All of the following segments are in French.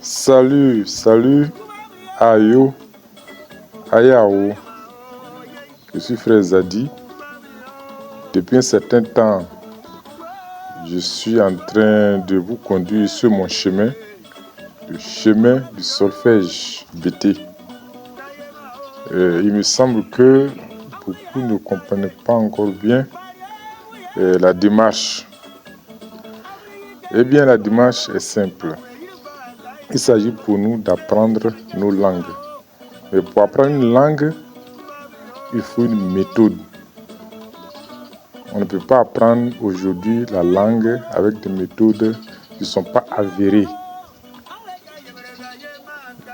Salut, Ayo, Ayao. Je suis frère Zadi. Depuis un certain temps, je suis en train de vous conduire sur mon chemin, le chemin du solfège BT. Il me semble que beaucoup ne comprennent pas encore bien la démarche. Eh bien, la démarche est simple. Il s'agit pour nous d'apprendre nos langues. Mais pour apprendre une langue, il faut une méthode. On ne peut pas apprendre aujourd'hui la langue avec des méthodes qui ne sont pas avérées,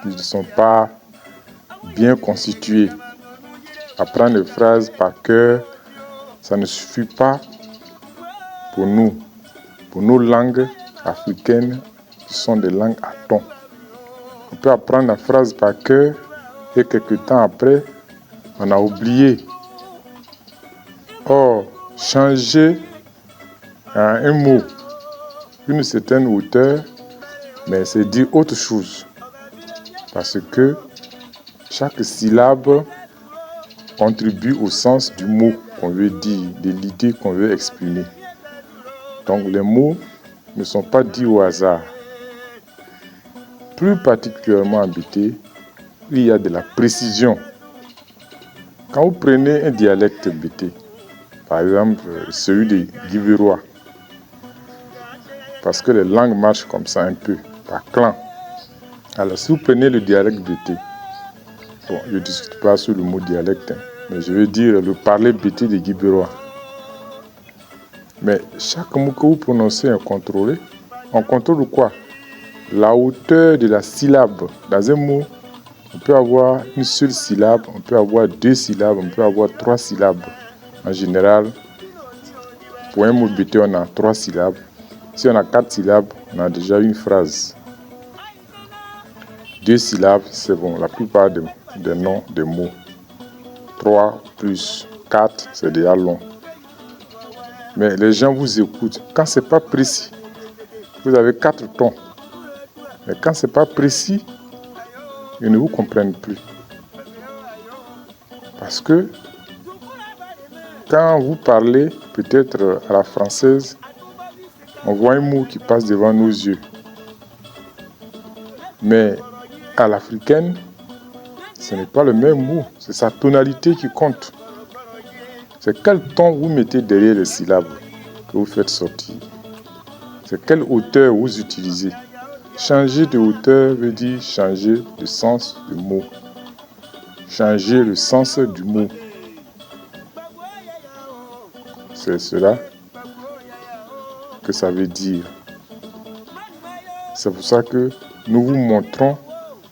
qui ne sont pas bien constituées. Apprendre les phrases par cœur, ça ne suffit pas pour nous. Pour nos langues africaines, qui sont des langues à ton. On peut apprendre la phrase par cœur et quelques temps après, on a oublié. Or, changer un mot, une certaine hauteur, mais c'est dire autre chose. Parce que chaque syllabe contribue au sens du mot qu'on veut dire, de l'idée qu'on veut exprimer. Donc les mots ne sont pas dits au hasard. Plus particulièrement en BT, il y a de la précision. Quand vous prenez un dialecte BT, par exemple celui des Guivérois, parce que les langues marchent comme ça un peu, par clan. Alors si vous prenez le dialecte BT, bon, je ne discute pas sur le mot dialecte, mais je veux dire le parler BT des Guivérois. Mais chaque mot que vous prononcez est contrôlé. On contrôle quoi? La hauteur de la syllabe. Dans un mot, on peut avoir une seule syllabe, on peut avoir deux syllabes, on peut avoir trois syllabes. En général, pour un mot BT, on a trois syllabes. Si on a quatre syllabes, on a déjà une phrase. Deux syllabes, c'est bon, la plupart des noms des mots. 3 plus 4, c'est déjà long. Mais les gens vous écoutent. Quand ce n'est pas précis, vous avez 4 tons. Mais quand ce n'est pas précis, ils ne vous comprennent plus. Parce que quand vous parlez peut-être à la française, on voit un mot qui passe devant nos yeux. Mais à l'africaine, ce n'est pas le même mot. C'est sa tonalité qui compte. C'est quel ton vous mettez derrière les syllabes que vous faites sortir. C'est quelle hauteur vous utilisez. Changer de hauteur veut dire changer de sens du mot. Changer le sens du mot. C'est cela que ça veut dire. C'est pour ça que nous vous montrons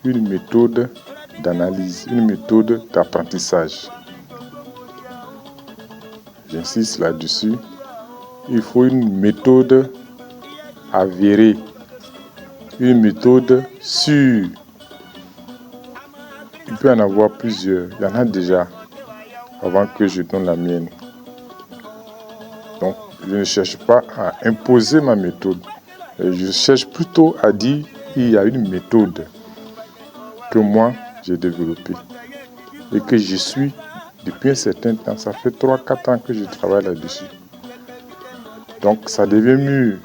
une méthode d'analyse, une méthode d'apprentissage. J'insiste là-dessus. Il faut une méthode avérée, une méthode sûre. Il peut y en avoir plusieurs. Il y en a déjà avant que je donne la mienne. Donc, je ne cherche pas à imposer ma méthode. Je cherche plutôt à dire qu'il y a une méthode que moi, j'ai développée et que je suis depuis un certain temps. Ça fait 3-4 ans que je travaille là-dessus. Donc, ça devient mûr.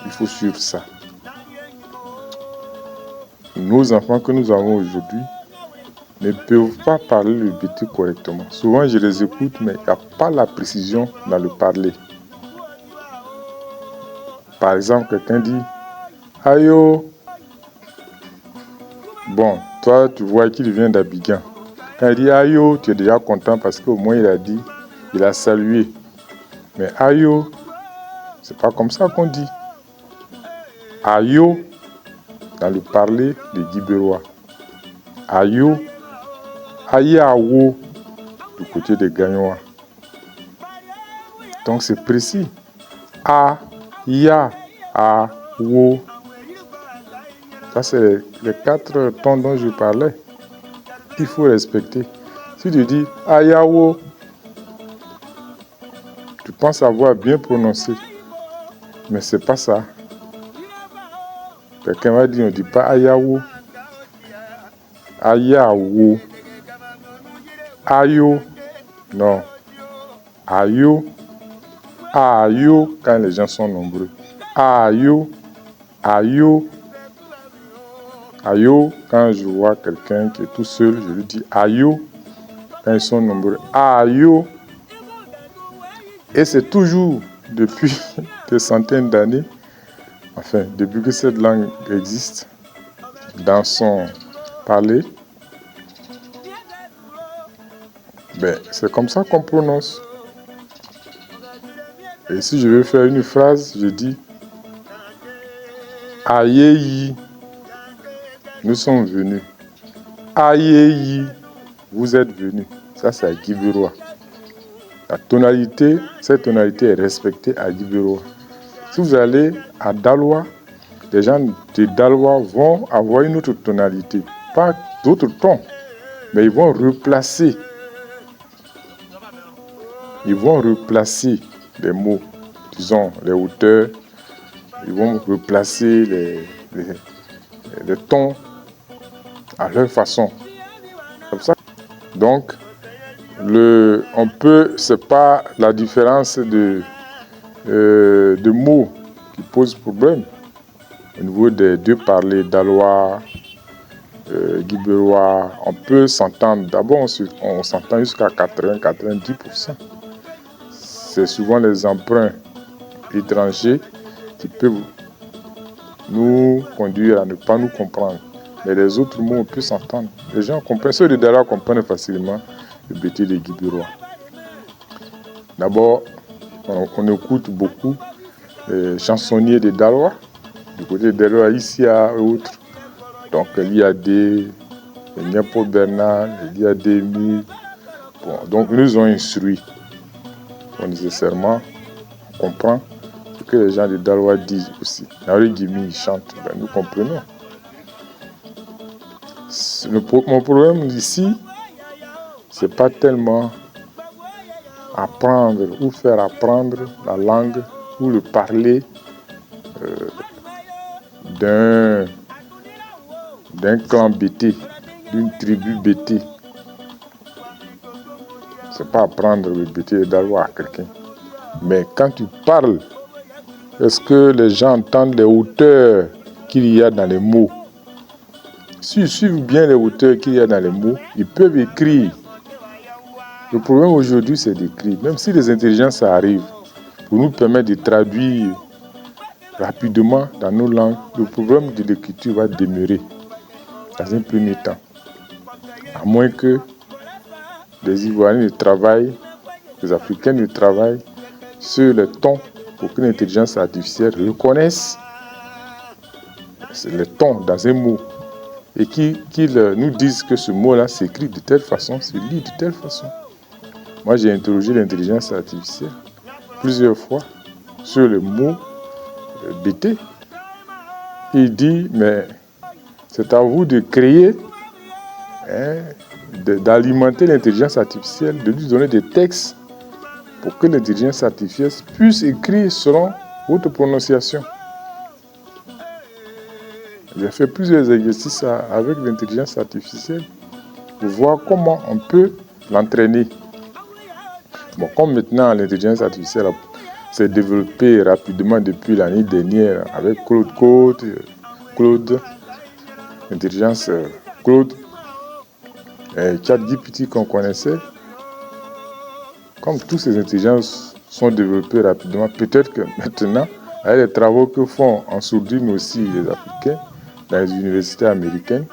Il faut suivre ça. Nos enfants que nous avons aujourd'hui ne peuvent pas parler le BT correctement. Souvent, je les écoute, mais il n'y a pas la précision dans le parler. Par exemple, quelqu'un dit « Ayo ». Bon, toi, tu vois qu'il vient d'Abidjan. Quand il dit « Ayo », tu es déjà content parce qu'au moins il a dit, il a salué. Mais « Ayo », c'est pas comme ça qu'on dit. « Ayo », dans le parler des Guibérois. « Ayo », Ayawo, du côté des Gagnois. Donc c'est précis. A, Ya, A, Wo. Ça, c'est les 4 tons dont je parlais. Il faut respecter. Si tu dis Ayawo, tu penses avoir bien prononcé. Mais c'est pas ça. Quelqu'un va dire, on ne dit pas ayawo. Ayawo. Ayo. Non. Ayo. Ayo quand les gens sont nombreux. Ayo. Ayo. Ayo, quand je vois quelqu'un qui est tout seul, je lui dis ayo. Quand ils sont nombreux, ayo. Et c'est toujours depuis des centaines d'années, enfin, depuis que cette langue existe, dans son parler, ben, c'est comme ça qu'on prononce. Et si je veux faire une phrase, je dis ayeyi, nous sommes venus. Ayeyi, vous êtes venus. Ça, c'est à Guibirois. La tonalité, cette tonalité est respectée à Guibirois. Si vous allez à Daloa, les gens de Daloa vont avoir une autre tonalité, pas d'autres tons, mais ils vont replacer. Ils vont replacer les mots, disons les hauteurs, ils vont replacer les tons à leur façon. Comme ça. Donc, c'est pas la différence de mots qui pose problème. Au niveau des deux parlers dalois, guiberois, on peut s'entendre. D'abord, on s'entend jusqu'à 80-90%. C'est souvent les emprunts étrangers qui peuvent nous conduire à ne pas nous comprendre. Mais les autres mots, on peut s'entendre. Les gens comprennent. Ceux de Daloa comprennent facilement le BT des Guiberois. D'abord, on écoute beaucoup les chansonniers de Daloa, du côté de Daloa, ici et autres. Donc, l'IAD, Niapo Bernard, l'IAD, bon, donc, ils nous ont instruits. Donc, nécessairement, on comprend ce que les gens de Daloa disent aussi. Naori Gimi, ils chantent, ben, nous comprenons. Mon problème ici, c'est pas tellement apprendre ou faire apprendre la langue ou le parler d'un clan BT, d'une tribu BT. C'est pas apprendre le BT d'Aloa à quelqu'un. Mais quand tu parles, est-ce que les gens entendent les hauteurs qu'il y a dans les mots? S'ils suivent bien les hauteurs qu'il y a dans les mots, ils peuvent écrire. Le problème aujourd'hui, c'est d'écrire. Même si les intelligences arrivent pour nous permettre de traduire rapidement dans nos langues, le problème de l'écriture va demeurer dans un premier temps. À moins que les Ivoiriens travaillent, les Africains travaillent sur le ton pour que l'intelligence artificielle reconnaisse les tons dans un mot et qu'ils nous disent que ce mot-là s'écrit de telle façon, se lit de telle façon. Moi, j'ai interrogé l'intelligence artificielle plusieurs fois sur le mot BT. Il dit, mais c'est à vous de créer, d'alimenter l'intelligence artificielle, de lui donner des textes pour que l'intelligence artificielle puisse écrire selon votre prononciation. J'ai fait plusieurs exercices avec l'intelligence artificielle pour voir comment on peut l'entraîner. Bon, comme maintenant l'intelligence artificielle s'est développée rapidement depuis l'année dernière avec Claude, l'intelligence Claude, et ChatGPT qu'on connaissait, comme toutes ces intelligences sont développées rapidement, peut-être que maintenant, avec les travaux que font en sourdine aussi les Africains dans les universités américaines,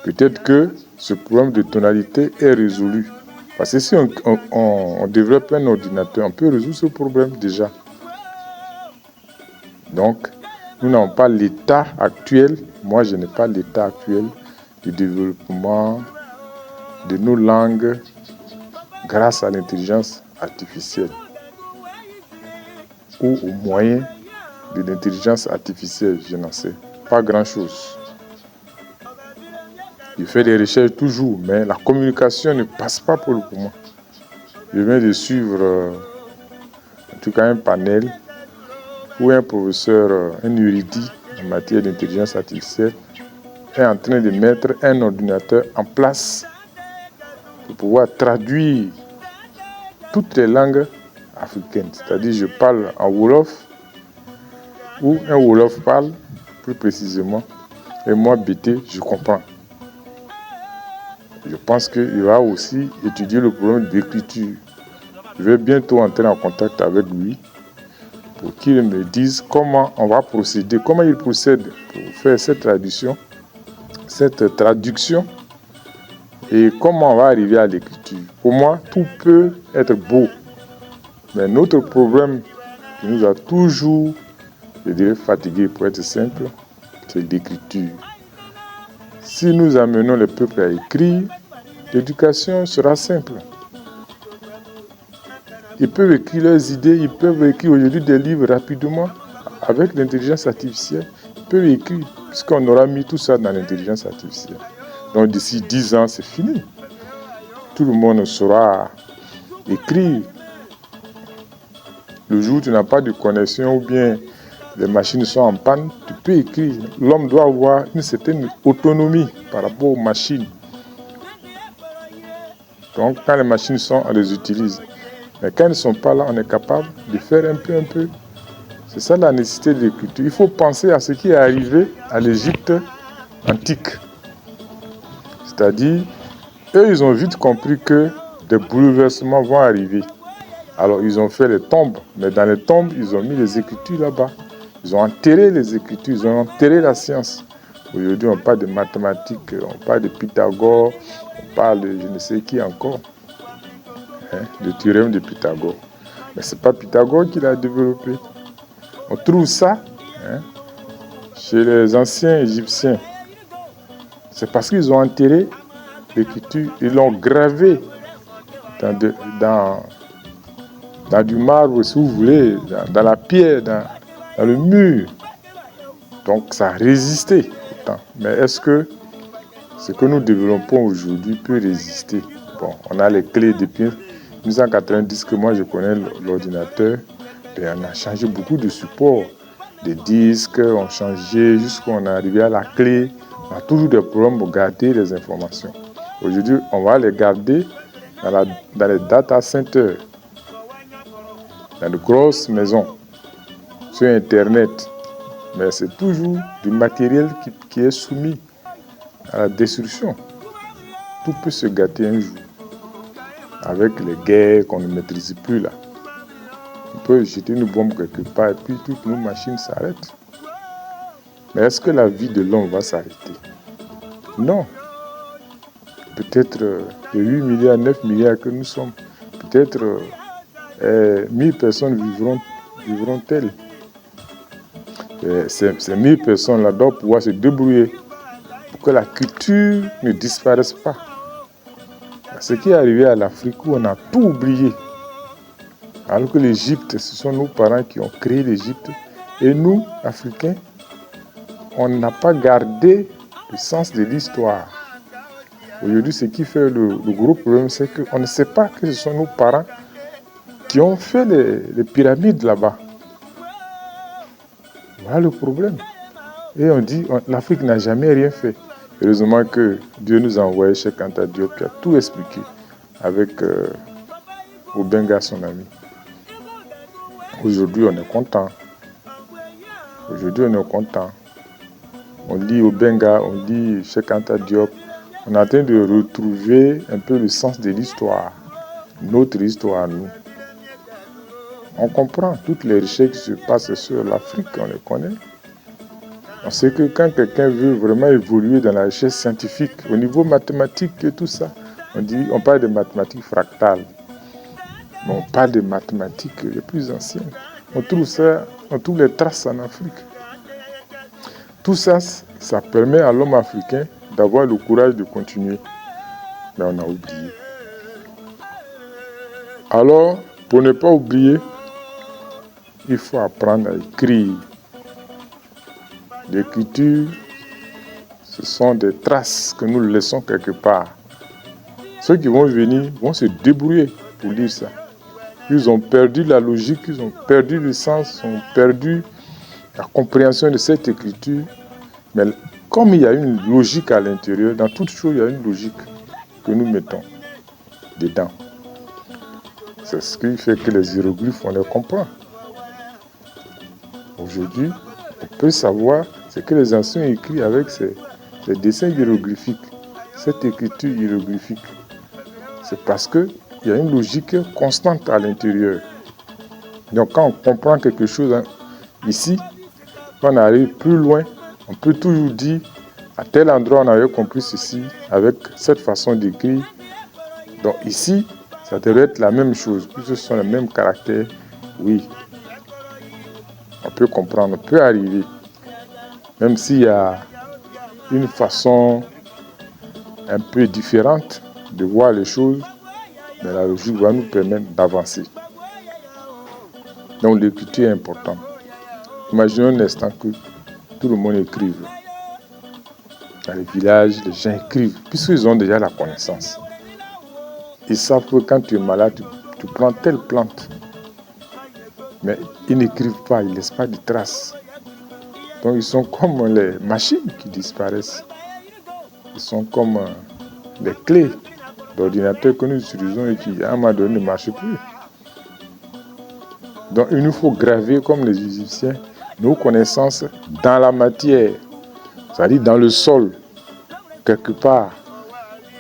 peut-être que ce problème de tonalité est résolu. Parce que si on développe un ordinateur, on peut résoudre ce problème déjà. Donc, nous n'avons pas l'état actuel, moi je n'ai pas l'état actuel du développement de nos langues grâce à l'intelligence artificielle ou au moyen de l'intelligence artificielle, je n'en sais pas grand-chose. Je fais des recherches toujours, mais la communication ne passe pas pour le moment. Je viens de suivre en tout cas un panel où un professeur, un érudit en matière d'intelligence artificielle est en train de mettre un ordinateur en place pour pouvoir traduire toutes les langues africaines. C'est-à-dire, je parle en Wolof, ou un Wolof parle, plus précisément, et moi, BT, je comprends. Je pense qu'il va aussi étudier le problème d'écriture. Je vais bientôt entrer en contact avec lui pour qu'il me dise comment on va procéder, comment il procède pour faire cette traduction et comment on va arriver à l'écriture. Pour moi, tout peut être beau, mais notre problème qui nous a toujours, je dirais, fatigués pour être simple, c'est l'écriture. Si nous amenons le peuple à écrire, l'éducation sera simple. Ils peuvent écrire leurs idées, ils peuvent écrire aujourd'hui des livres rapidement avec l'intelligence artificielle. Ils peuvent écrire, puisqu'on aura mis tout ça dans l'intelligence artificielle. Donc d'ici 10 ans, c'est fini. Tout le monde saura écrire. Le jour où tu n'as pas de connexion ou bien les machines sont en panne, tu peux écrire. L'homme doit avoir une certaine autonomie par rapport aux machines. Donc quand les machines sont, on les utilise. Mais quand elles ne sont pas là, on est capable de faire un peu. C'est ça la nécessité de l'écriture. Il faut penser à ce qui est arrivé à l'Égypte antique. C'est-à-dire, eux, ils ont vite compris que des bouleversements vont arriver. Alors, ils ont fait les tombes. Mais dans les tombes, ils ont mis les écritures là-bas. Ils ont enterré les écritures, ils ont enterré la science. Aujourd'hui, on parle de mathématiques, on parle de Pythagore, on parle de je ne sais qui encore. Le théorème de Pythagore. Mais ce n'est pas Pythagore qui l'a développé. On trouve ça chez les anciens Égyptiens. C'est parce qu'ils ont enterré l'écriture, ils l'ont gravé dans du marbre, si vous voulez, dans la pierre, dans le mur. Donc ça a résisté. Mais est-ce que ce que nous développons aujourd'hui peut résister? Bon, on a les clés depuis 1990 que moi je connais l'ordinateur. Et on a changé beaucoup de supports. Des disques ont changé jusqu'à on est arrivé à la clé. On a toujours des problèmes pour garder les informations. Aujourd'hui, on va les garder dans les data centers, dans de grosses maisons, sur Internet. Mais c'est toujours du matériel qui est soumis à la destruction. Tout peut se gâter un jour. Avec les guerres qu'on ne maîtrise plus là. On peut jeter une bombe quelque part et puis toutes nos machines s'arrêtent. Mais est-ce que la vie de l'homme va s'arrêter? Non. Peut-être les 8 milliards, 9 milliards que nous sommes, peut-être 1000 personnes vivront-elles. Ces 1000 personnes-là doivent pouvoir se débrouiller pour que la culture ne disparaisse pas. Ce qui est arrivé à l'Afrique où on a tout oublié. Alors que l'Égypte, ce sont nos parents qui ont créé l'Égypte. Et nous, Africains, on n'a pas gardé le sens de l'histoire. Aujourd'hui, ce qui fait le gros problème, c'est qu'on ne sait pas que ce sont nos parents qui ont fait les pyramides là-bas. Voilà le problème. Et on dit, l'Afrique n'a jamais rien fait. Heureusement que Dieu nous a envoyé Cheikh Anta Diop qui a tout expliqué avec Obenga, son ami. Aujourd'hui, on est content. On lit Obenga, on lit Cheikh Anta Diop. On est en train de retrouver un peu le sens de l'histoire, notre histoire, nous. On comprend toutes les richesses qui se passent sur l'Afrique, on les connaît. On sait que quand quelqu'un veut vraiment évoluer dans la richesse scientifique, au niveau mathématique et tout ça, on parle de mathématiques fractales. Mais on parle de mathématiques les plus anciennes. On trouve les traces en Afrique. Tout ça, ça permet à l'homme africain d'avoir le courage de continuer. Mais on a oublié. Alors, pour ne pas oublier, il faut apprendre à écrire. L'écriture, ce sont des traces que nous laissons quelque part. Ceux qui vont venir vont se débrouiller pour lire ça. Ils ont perdu la logique, ils ont perdu le sens, ils ont perdu la compréhension de cette écriture. Mais comme il y a une logique à l'intérieur, dans toute chose, il y a une logique que nous mettons dedans. C'est ce qui fait que les hiéroglyphes, on les comprend. Aujourd'hui, on peut savoir ce que les anciens ont écrit avec ces dessins hiéroglyphiques, cette écriture hiéroglyphique. C'est parce qu'il y a une logique constante à l'intérieur. Donc quand on comprend quelque chose ici, quand on arrive plus loin, on peut toujours dire à tel endroit on avait compris ceci avec cette façon d'écrire. Donc ici, ça devrait être la même chose, puisque ce sont les mêmes caractères. Oui, on peut comprendre, on peut arriver. Même s'il y a une façon un peu différente de voir les choses, mais la logique va nous permettre d'avancer. Donc l'écriture est importante. Imaginons un instant que tout le monde écrive. Dans les villages, les gens écrivent, puisqu'ils ont déjà la connaissance. Ils savent que quand tu es malade, tu prends telle plante. Mais ils n'écrivent pas, ils ne laissent pas de traces. Donc ils sont comme les machines qui disparaissent. Ils sont comme les clés d'ordinateur que nous utilisons et qui à un moment donné ne marchent plus. Donc il nous faut graver comme les Égyptiens nos connaissances dans la matière, c'est-à-dire dans le sol, quelque part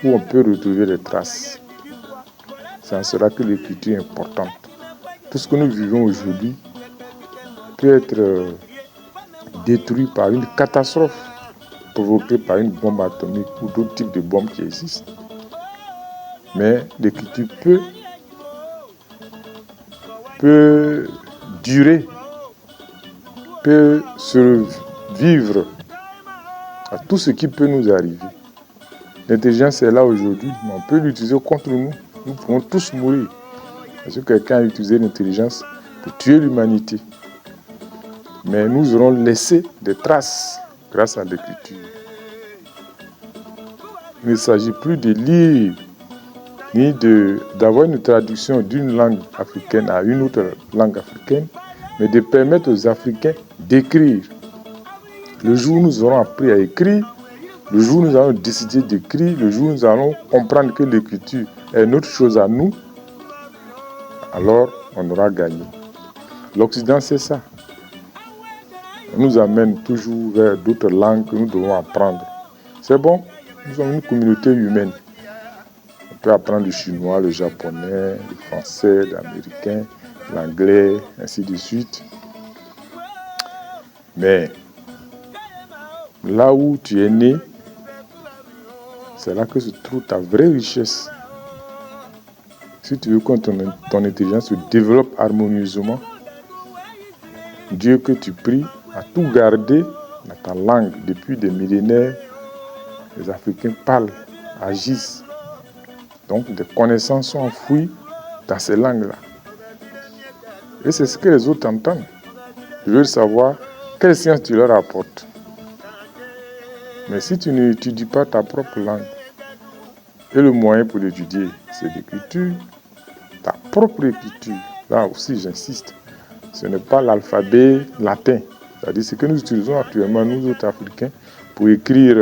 où on peut retrouver les traces. C'est en cela que l'écriture est importante. Tout ce que nous vivons aujourd'hui peut être détruit par une catastrophe provoquée par une bombe atomique ou d'autres types de bombes qui existent. Mais l'écriture peut durer, peut survivre à tout ce qui peut nous arriver. L'intelligence est là aujourd'hui, mais on peut l'utiliser contre nous. Nous pouvons tous mourir. Parce que quelqu'un a utilisé l'intelligence pour tuer l'humanité. Mais nous aurons laissé des traces grâce à l'écriture. Il ne s'agit plus de lire, ni d'avoir une traduction d'une langue africaine à une autre langue africaine, mais de permettre aux Africains d'écrire. Le jour où nous aurons appris à écrire, le jour où nous allons décider d'écrire, le jour où nous allons comprendre que l'écriture est notre chose à nous, alors on aura gagné. L'Occident, c'est ça. On nous amène toujours vers d'autres langues que nous devons apprendre. C'est bon, nous sommes une communauté humaine. On peut apprendre le chinois, le japonais, le français, l'américain, l'anglais, ainsi de suite. Mais là où tu es né, c'est là que se trouve ta vraie richesse. Si tu veux que ton intelligence se développe harmonieusement, Dieu que tu pries a tout gardé dans ta langue. Depuis des millénaires, les Africains parlent, agissent. Donc des connaissances sont enfouies dans ces langues-là. Et c'est ce que les autres entendent. Ils veulent savoir quelle science tu leur apportes. Mais si tu n'étudies pas ta propre langue, et le moyen pour l'étudier, c'est l'écriture, ta propre écriture. Là aussi, j'insiste. Ce n'est pas l'alphabet latin. C'est-à-dire ce que nous utilisons actuellement, nous autres Africains, pour écrire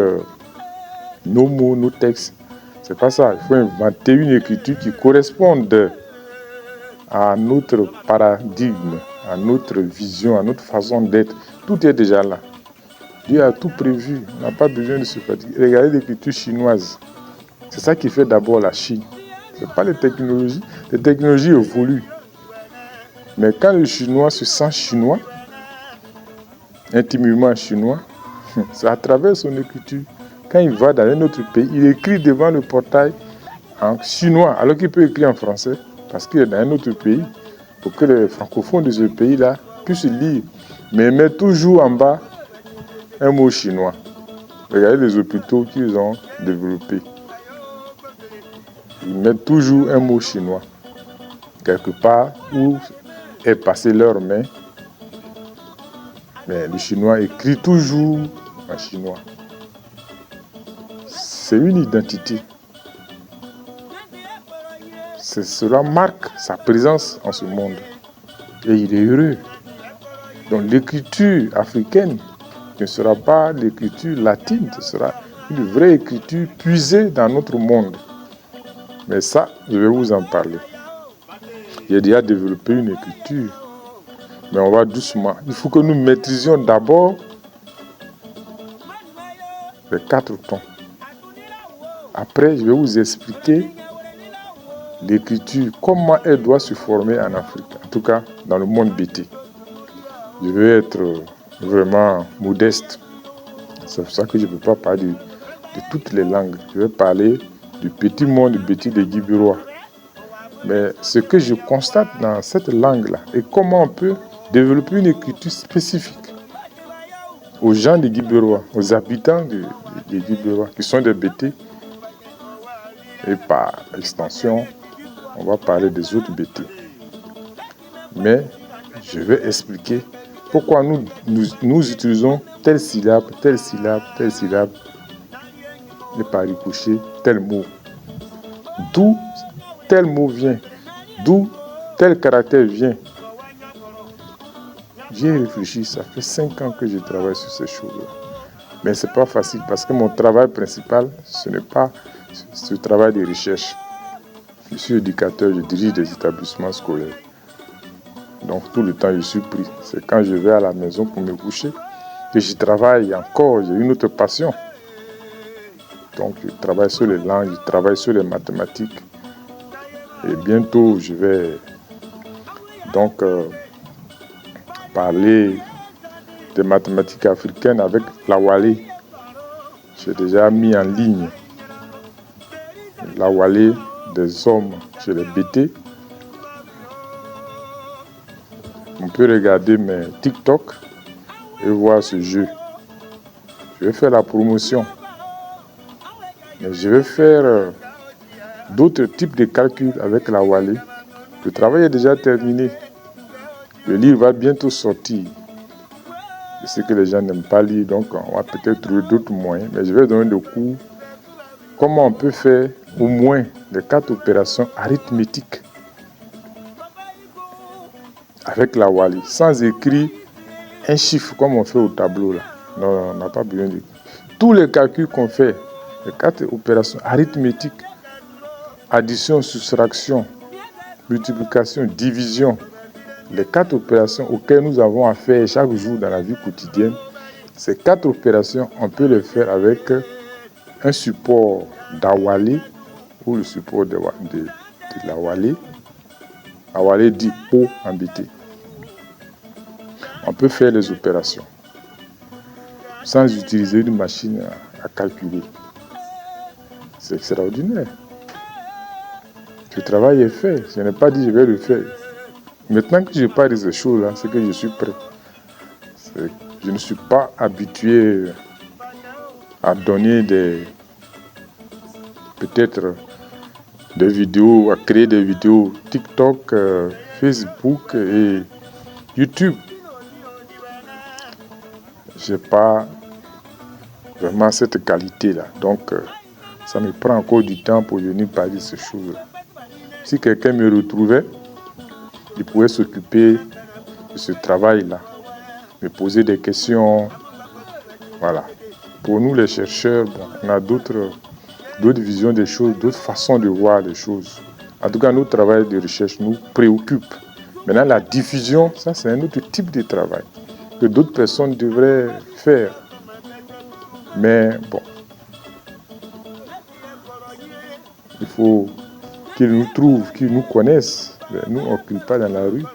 nos mots, nos textes. C'est pas ça. Il faut inventer une écriture qui corresponde à notre paradigme, à notre vision, à notre façon d'être. Tout est déjà là. Dieu a tout prévu. On n'a pas besoin de se fatiguer. Regardez l'écriture chinoise. C'est ça qui fait d'abord la Chine. Ce n'est pas les technologies. Les technologies évoluent. Mais quand le chinois se sent chinois, intimement chinois, c'est à travers son écriture. Quand il va dans un autre pays, il écrit devant le portail en chinois, alors qu'il peut écrire en français, parce qu'il est dans un autre pays, pour que les francophones de ce pays-là puissent lire. Mais il met toujours en bas un mot chinois. Regardez les hôpitaux qu'ils ont développés. Ils mettent toujours un mot chinois. Quelque part où est passé leur main. Mais le chinois écrit toujours en chinois. C'est une identité. Cela marque sa présence en ce monde. Et il est heureux. Donc l'écriture africaine ne sera pas l'écriture latine, ce sera une vraie écriture puisée dans notre monde. Mais ça, je vais vous en parler. J'ai déjà développé une écriture, mais on va doucement. Il faut que nous maîtrisions d'abord les 4 tons. Après, je vais vous expliquer l'écriture, comment elle doit se former en Afrique, en tout cas dans le monde BT. Je vais être vraiment modeste. C'est pour ça que je ne peux pas parler de toutes les langues. Je vais parler du petit monde BT des Guibirois. Mais ce que je constate dans cette langue-là, et comment on peut développer une écriture spécifique aux gens des Guibirois, aux habitants des Guibirois, qui sont des BT, et par extension, on va parler des autres BT. Mais je vais expliquer pourquoi nous utilisons telle syllabe, telle syllabe, telle syllabe, et par ricochet, tel mot. D'où tel mot vient, d'où tel caractère vient. J'ai réfléchi, ça fait 5 ans que je travaille sur ces choses-là. Mais ce n'est pas facile parce que mon travail principal, ce n'est pas ce travail de recherche. Je suis éducateur, je dirige des établissements scolaires. Donc tout le temps, je suis pris. C'est quand je vais à la maison pour me coucher que je travaille encore, j'ai une autre passion. Donc je travaille sur les langues, je travaille sur les mathématiques. Et bientôt, je vais donc parler des mathématiques africaines avec la Wale. J'ai déjà mis en ligne la Wale des hommes chez les BT. On peut regarder mes TikTok et voir ce jeu. Je vais faire la promotion. Mais je vais faire d'autres types de calculs avec la Wale. Le travail est déjà terminé. Le livre va bientôt sortir. Je sais que les gens n'aiment pas lire, donc on va peut-être trouver d'autres moyens. Mais je vais donner des cours. Comment on peut faire au moins les 4 opérations arithmétiques avec la Wale, sans écrire un chiffre comme on fait au tableau là. Non, on n'a pas besoin de... Tous les calculs qu'on fait, les 4 opérations arithmétiques, addition, soustraction, multiplication, division, les 4 opérations auxquelles nous avons à faire chaque jour dans la vie quotidienne, ces 4 opérations, on peut les faire avec un support d'Awale ou le support de la Wale. Awale dit O en BT. On peut faire les opérations sans utiliser une machine à calculer. C'est extraordinaire. Le travail est fait. Je n'ai pas dit je vais le faire. Maintenant que je parle de ces choses-là, c'est que je suis prêt. Je ne suis pas habitué à donner peut-être des vidéos, à créer des vidéos TikTok, Facebook et YouTube. Je n'ai pas vraiment cette qualité-là. Donc, ça me prend encore du temps pour venir parler de ces choses-là. Si quelqu'un me retrouvait, il pouvait s'occuper de ce travail-là, me poser des questions. Voilà. Pour nous, les chercheurs, on a d'autres visions des choses, d'autres façons de voir les choses. En tout cas, notre travail de recherche nous préoccupe. Maintenant, la diffusion, ça, c'est un autre type de travail que d'autres personnes devraient faire. Mais bon, il faut qu'ils nous trouvent, qu'ils nous connaissent. Nous, on ne crie pas dans la rue.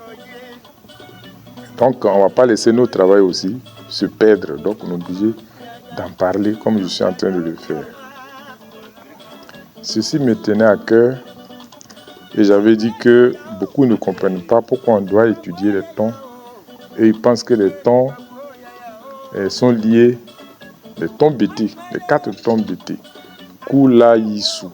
Donc, on ne va pas laisser notre travail aussi se perdre. Donc, on est obligé d'en parler comme je suis en train de le faire. Ceci me tenait à cœur et j'avais dit que beaucoup ne comprennent pas pourquoi on doit étudier les tons et ils pensent que les tons sont liés, les tons BT, les 4 tons BT, Kula, Yisu.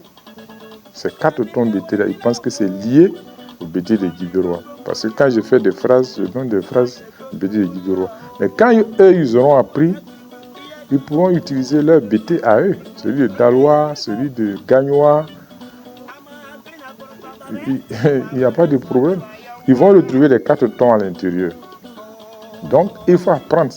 Ces 4 tons BT là, ils pensent que c'est lié au BT des Guibirois. Parce que quand je fais des phrases, je donne des phrases du BT des Guibirois. Mais quand eux, ils auront appris, ils pourront utiliser leur BT à eux, celui de Dalois, celui de Gagnois. Il n'y a pas de problème. Ils vont retrouver les 4 tons à l'intérieur. Donc, il faut apprendre.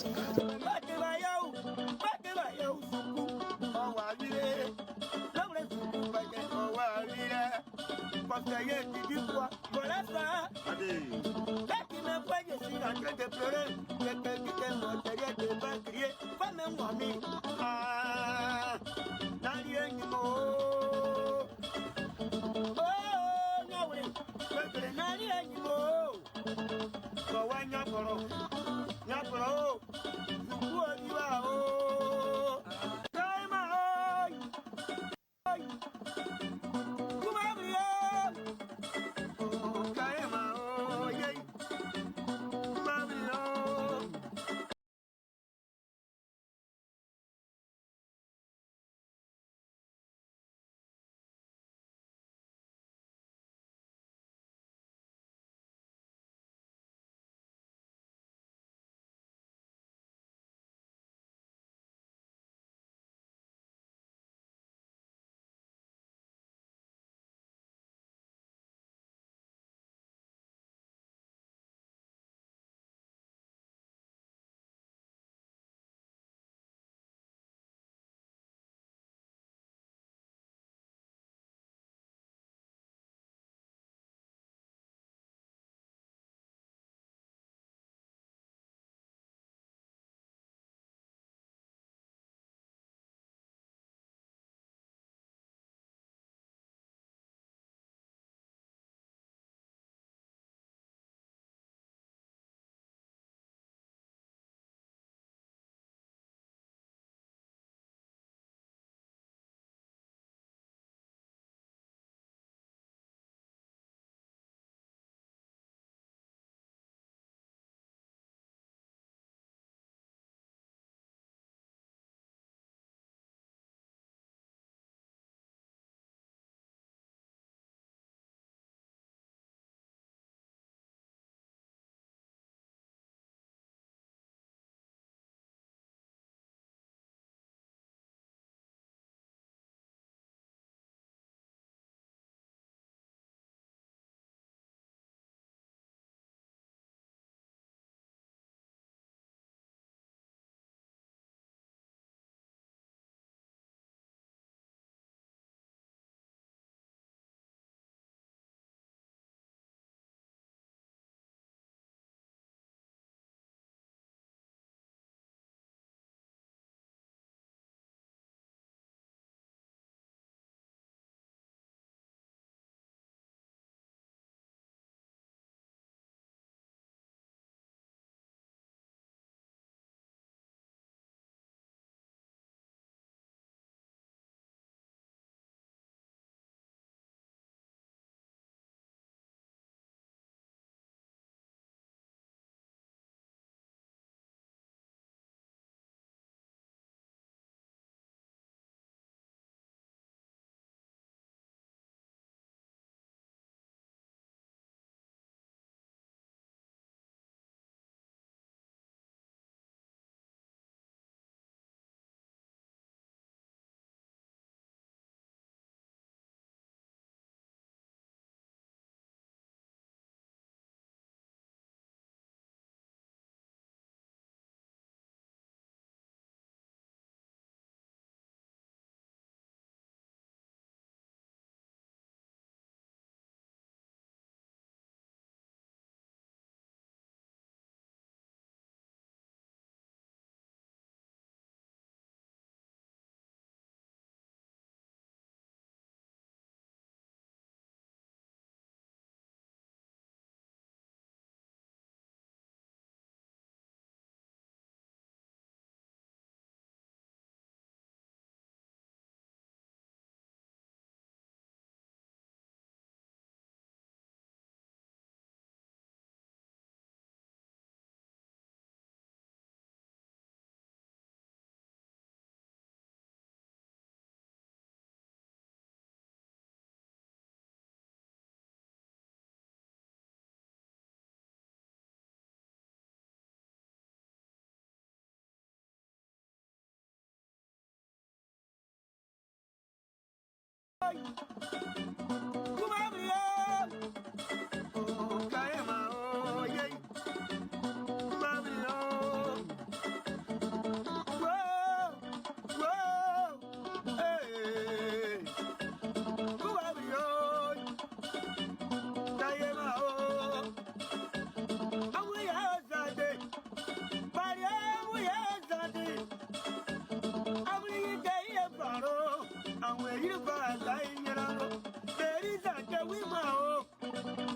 you go and die in your own. There is a Kawima,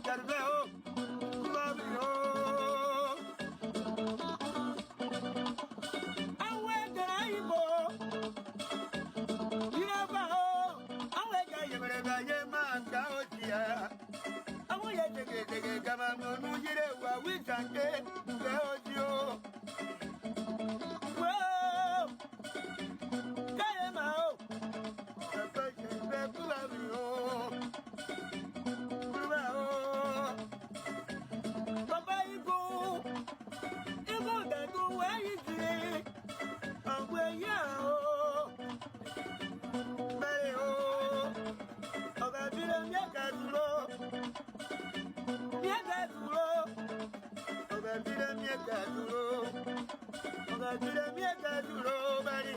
Carveo, Fabio. I went the Ibo. You never know. I went the man, Gaotia. I want to get a Gamma, no, you know, we can't get Gaotio. Well, Kayamao. Papa, you go that go where you say, and where you are. Mario, of a villain, Yakazuro, of a villain, of a villain, Mary.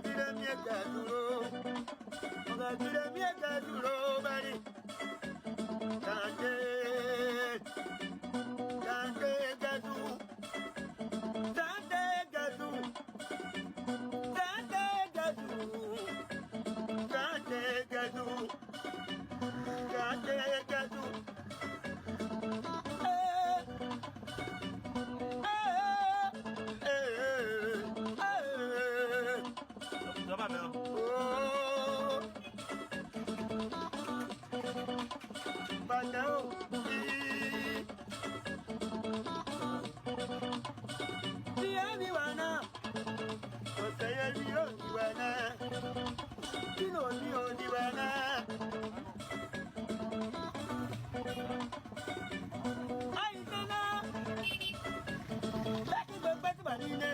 vile miaka duro, oga vile miaka duro bari. Kante, kante gadu, kante gadu, kante gadu, kante gadu, kante gadu. Ça va bien. Oh. Badao. Diani wana. Osaya dio diwana. Dino dio diwana. Ay nana. Laki bebet banine.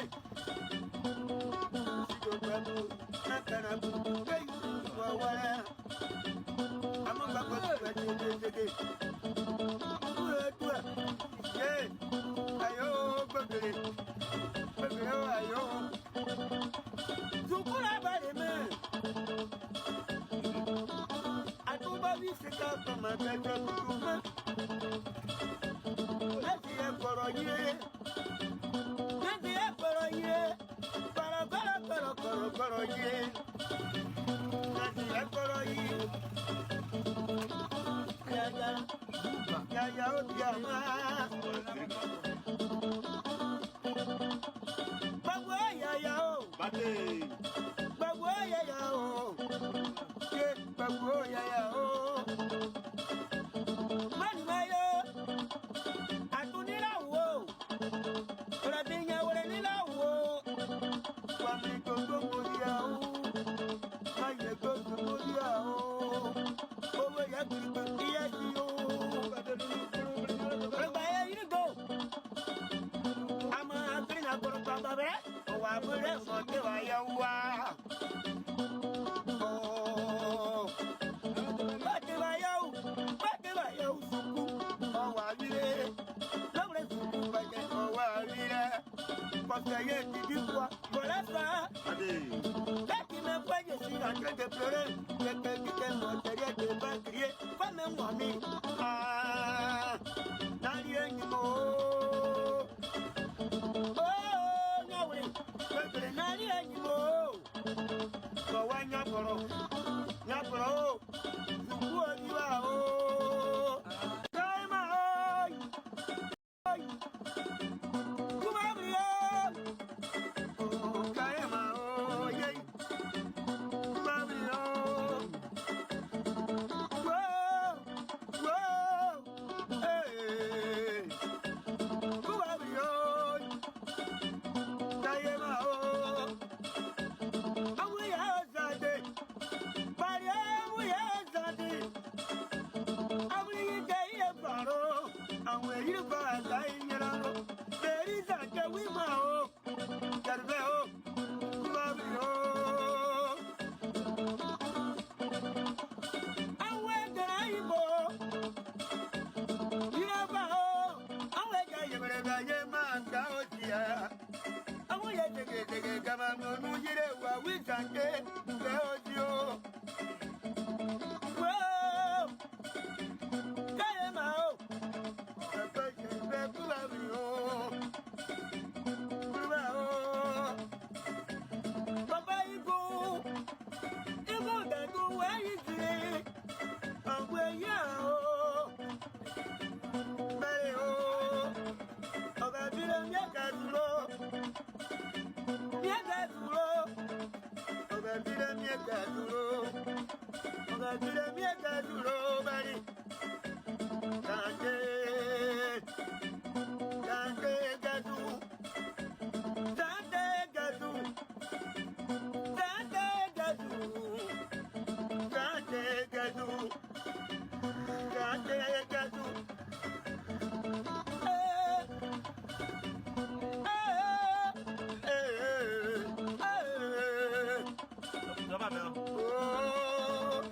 Voilà ça. Là qui me voit, je suis en train de pleurer. Quelqu'un qui est mort derrière de pas crier. Pas même moi, mais. Ah, n'a rien ni mot. Oh, non, oui. N'a rien ni mot. Kawa nyaporo. Nyaporo. Zuku odiwa o. Kaima oi. Oi. Ça va bien. Oh.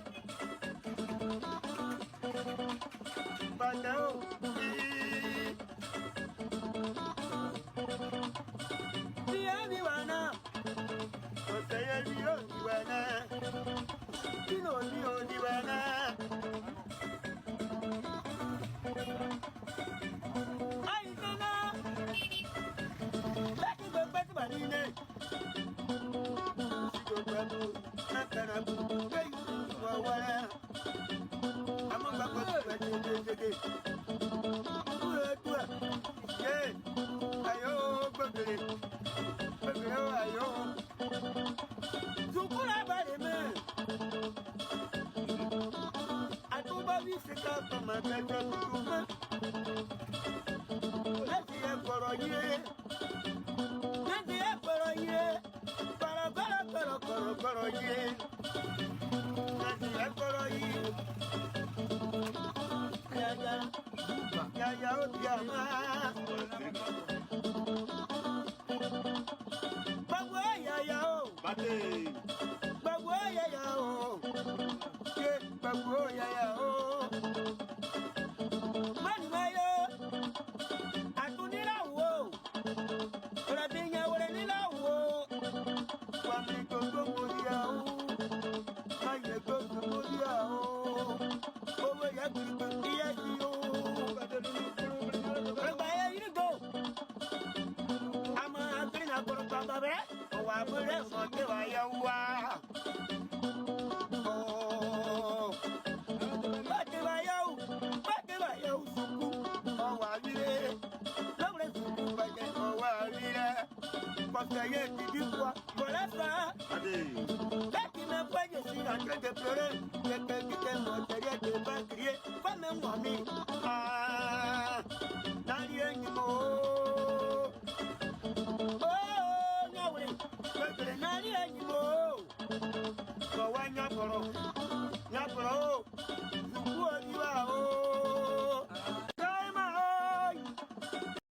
Nyakoro, zuku odiwa o.